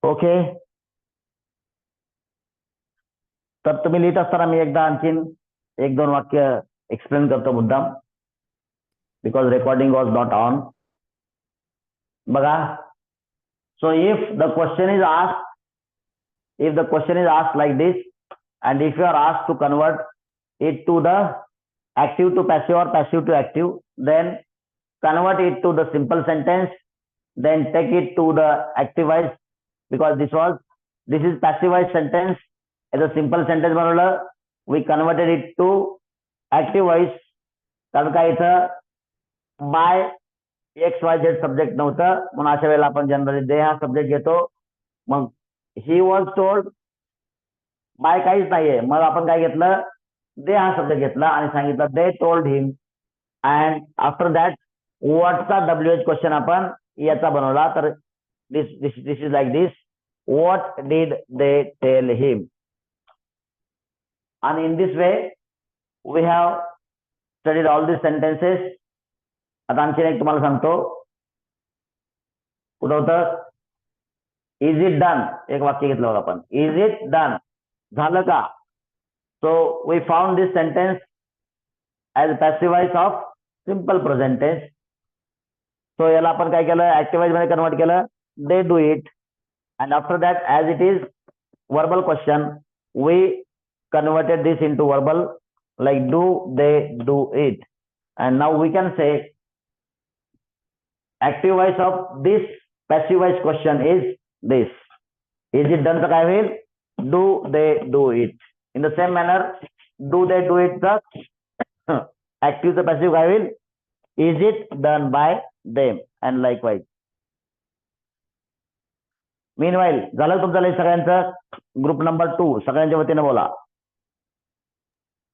Okay. तर तुम्ही लिहित असताना मी एकदा आणखीन एक दोन वाक्य एक्सप्लेन करतो मुद्दाम, because recording was not on. बघा. So if the question is asked like this, and if you are asked to convert it to the active to passive or passive to active, then convert it to the simple sentence, then take it to the active voice, because this is passive voice sentence. As a simple sentence बनवलं, we converted it to active voice. कारण का इथं bye XYZ subject नव्हतं, म्हणून अशा वेळेला आपण generally they हा सब्जेक्ट घेतो. मग ही वॉज टोल्ड बाय काहीच नाहीये, मग आपण काय घेतलं, दे हा शब्द घेतला आणि सांगितलं they told him. And after that व्हॉटचा WH क्वेश्चन आपण याचा बनवला. तर this is like this, what did they tell him. आणि in this way we have studied all this sentences. आता आणखीन एक तुम्हाला सांगतो. कुठं होतं, इज इट डन, एक वाक्य घेतलं होतं आपण, इज इट डन, झालं का. So we found this sentence as passive voice of simple present tense. So याला आपण काय केलं, ऍक्टिव्ह वॉइस मध्ये कन्वर्ट केलं, they do it. And after that as it is verbal question, we converted this into verbal, like do they do it. And now we can say active voice of this passive voice question is this. Is it done चा काय होईल, do they do it. In the same manner, do they do it चा active चा passive काय होईल, is it done by them, and likewise. Meanwhile झालं तुमचं list सगळ्यांचं. ग्रुप नंबर 2 सगळ्यांच्या वतीने बोला.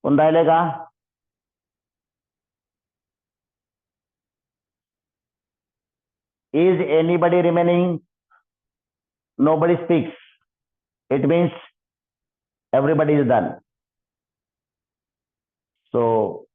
कोण राहिले का. Is anybody remaining. Nobody speaks. It means everybody is done. So